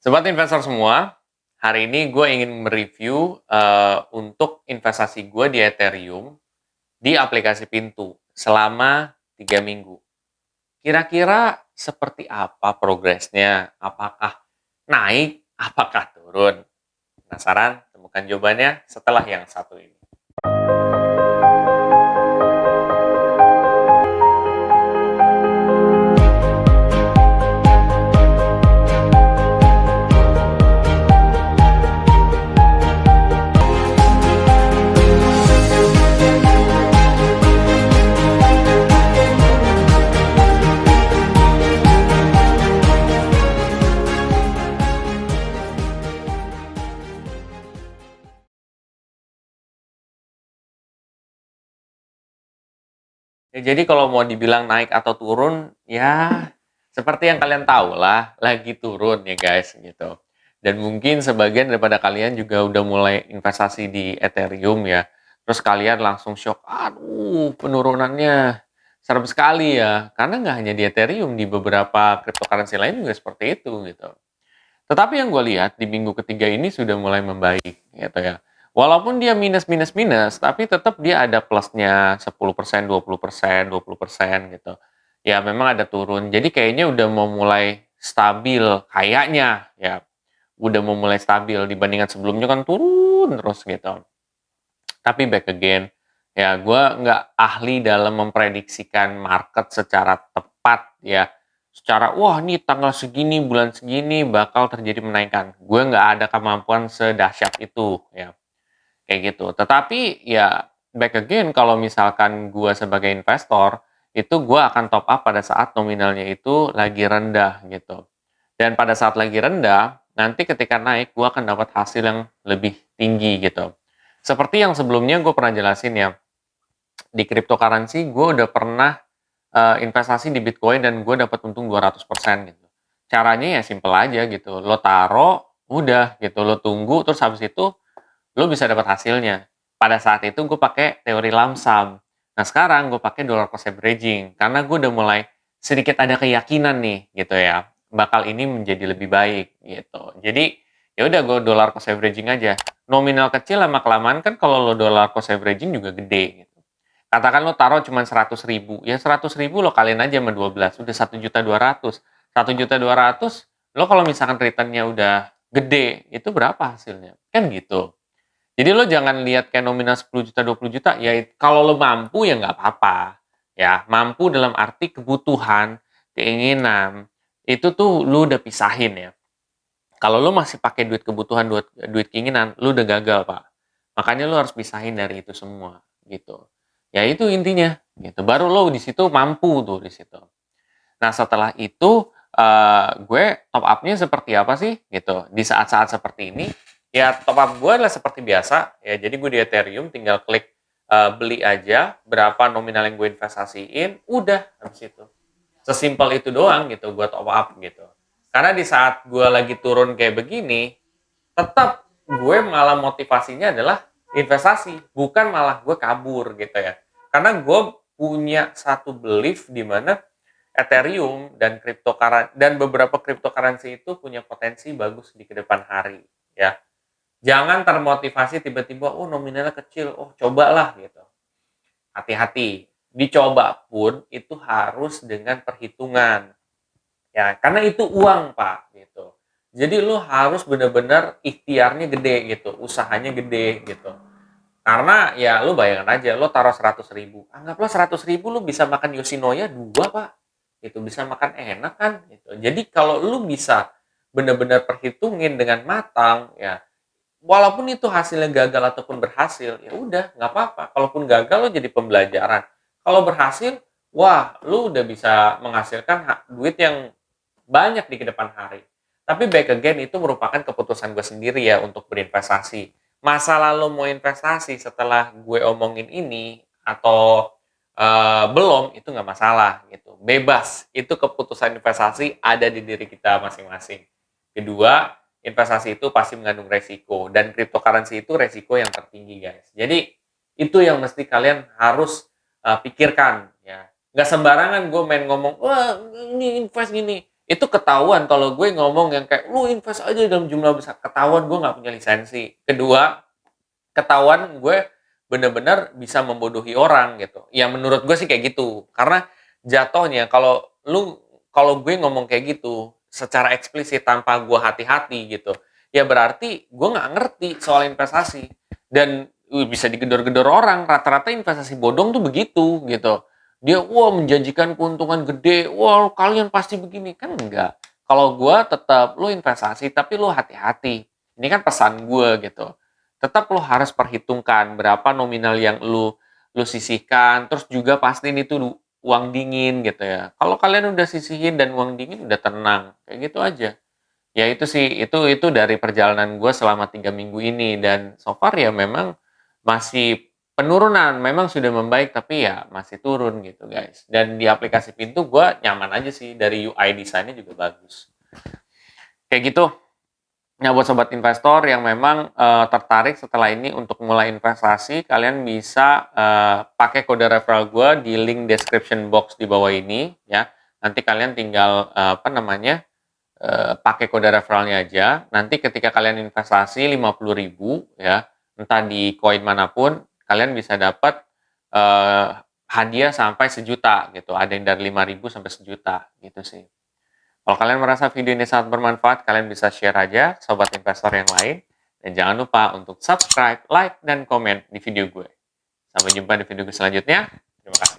Sobat investor semua, hari ini gue ingin mereview untuk investasi gue di Ethereum di aplikasi Pintu selama 3 minggu. Kira-kira seperti apa progresnya? Apakah naik? Apakah turun? Penasaran? Temukan jawabannya setelah yang satu ini. Ya, jadi kalau mau dibilang naik atau turun, ya seperti yang kalian tahu lah, lagi turun ya guys gitu. Dan mungkin sebagian daripada kalian juga udah mulai investasi di Ethereum ya. Terus kalian langsung shock, aduh penurunannya serem sekali ya. Karena nggak hanya di Ethereum, di beberapa cryptocurrency lain juga seperti itu gitu. Tetapi yang gue lihat di minggu ketiga ini sudah mulai membaik gitu ya. Walaupun dia minus, tapi tetap dia ada plusnya 10%, 20%, 20% gitu. Ya memang ada turun. Jadi kayaknya udah mau mulai stabil kayaknya ya. Udah mau mulai stabil dibandingkan sebelumnya kan turun terus gitu. Tapi back again, ya gue nggak ahli dalam memprediksikan market secara tepat ya. Secara, wah ini tanggal segini, bulan segini bakal terjadi menaikan. Gue nggak ada kemampuan sedahsyat itu ya, kayak gitu. Tetapi ya back again, kalau misalkan gue sebagai investor, itu gue akan top up pada saat nominalnya itu lagi rendah gitu. Dan pada saat lagi rendah, nanti ketika naik, gue akan dapat hasil yang lebih tinggi gitu. Seperti yang sebelumnya gue pernah jelasin ya, di cryptocurrency gue udah pernah investasi di Bitcoin dan gue dapat untung 200% gitu. Caranya ya simple aja gitu. Lo taro, udah gitu. Lo tunggu, terus habis itu lo bisa dapat hasilnya. Pada saat itu gue pakai teori lamsam. Nah sekarang gue pakai dollar cost averaging karena gue udah mulai sedikit ada keyakinan nih gitu ya, bakal ini menjadi lebih baik gitu. Jadi ya udah gue dollar cost averaging aja. Nominal kecil lama kelamaan kan kalau lo dollar cost averaging juga gede gitu. Katakan lo taruh cuma 100.000, ya 100.000 lo kalian aja sama 12, udah 1.200.000. 1.200.000, lo kalau misalkan returnnya udah gede, itu berapa hasilnya? Kan gitu. Jadi lo jangan lihat kayak nominal 10 juta, 20 juta, ya kalau lo mampu ya nggak apa-apa. Ya, mampu dalam arti kebutuhan, keinginan, itu tuh lo udah pisahin ya. Kalau lo masih pakai duit kebutuhan, duit keinginan, lo udah gagal, Pak. Makanya lo harus pisahin dari itu semua, gitu. Ya itu intinya, gitu. Baru lo di situ mampu tuh di situ. Nah, setelah itu gue top up-nya seperti apa sih gitu. Di saat-saat seperti ini, ya top up gue adalah seperti biasa ya. Jadi gue di Ethereum tinggal klik beli aja berapa nominal yang gue investasiin, udah habis itu. Sesimpel itu doang gitu gue top up gitu. Karena di saat gue lagi turun kayak begini, tetap gue malah motivasinya adalah investasi, bukan malah gue kabur gitu ya. Karena gue punya satu belief di mana Ethereum dan cryptocurrency dan beberapa cryptocurrency itu punya potensi bagus di kedepan hari ya. Jangan termotivasi tiba-tiba oh nominalnya kecil, oh cobalah gitu. Hati-hati. Dicoba pun itu harus dengan perhitungan. Ya, karena itu uang, Pak, gitu. Jadi lu harus benar-benar ikhtiarnya gede gitu, usahanya gede gitu. Karena ya lu bayangkan aja, lu taruh 100.000, anggaplah 100.000 lu bisa makan Yoshinoya 2 Pak. Itu bisa makan enak kan gitu. Jadi kalau lu bisa benar-benar perhitungin dengan matang ya, walaupun itu hasilnya gagal ataupun berhasil, ya udah nggak apa-apa. Kalaupun gagal lo jadi pembelajaran. Kalau berhasil, wah lu udah bisa menghasilkan duit yang banyak di kedepan hari. Tapi back again itu merupakan keputusan gue sendiri ya untuk berinvestasi. Masalah lo mau investasi setelah gue omongin ini atau belum itu nggak masalah gitu. Bebas, itu keputusan investasi ada di diri kita masing-masing. Kedua, investasi itu pasti mengandung resiko dan cryptocurrency itu resiko yang tertinggi guys. Jadi itu yang mesti kalian harus pikirkan ya. Nggak sembarangan gue main ngomong, wah ini invest gini. itu ketahuan kalau gue ngomong yang kayak, "Lu invest aja dalam jumlah besar." Ketahuan gue nggak punya lisensi. Kedua, ketahuan gue bener-bener bisa membodohi orang gitu. Ya menurut gue sih kayak gitu. Karena jatuhnya kalau gue ngomong kayak gitu secara eksplisit tanpa gue hati-hati gitu, ya berarti gue nggak ngerti soal investasi. Dan bisa digedor-gedor orang. Rata-rata investasi bodong tuh begitu gitu. Dia wah menjanjikan keuntungan gede, wah kalian pasti begini, kan enggak. Kalau gue tetap lu investasi tapi lu hati-hati. Ini kan pesan gue gitu, tetap lo harus perhitungkan berapa nominal yang lu sisihkan, terus juga pastiin itu uang dingin gitu ya. Kalau kalian udah sisihin dan uang dingin udah tenang, kayak gitu aja. Ya itu sih, itu dari perjalanan gue selama 3 minggu ini, dan so far ya memang masih penurunan, memang sudah membaik tapi ya masih turun gitu guys. Dan di aplikasi Pintu gue nyaman aja sih, dari UI desainnya juga bagus. Kayak gitu. Nah, buat sobat investor yang memang tertarik setelah ini untuk mulai investasi, kalian bisa pakai kode referral gue di link description box di bawah ini ya. Nanti kalian tinggal pakai kode referralnya aja. Nanti ketika kalian investasi 50.000 ya, entah di koin manapun, kalian bisa dapat hadiah sampai 1 juta gitu. Ada yang dari 5.000 sampai 1 juta gitu sih. Kalau kalian merasa video ini sangat bermanfaat, kalian bisa share aja sobat investor yang lain. Dan jangan lupa untuk subscribe, like, dan komen di video gue. Sampai jumpa di video gue selanjutnya. Terima kasih.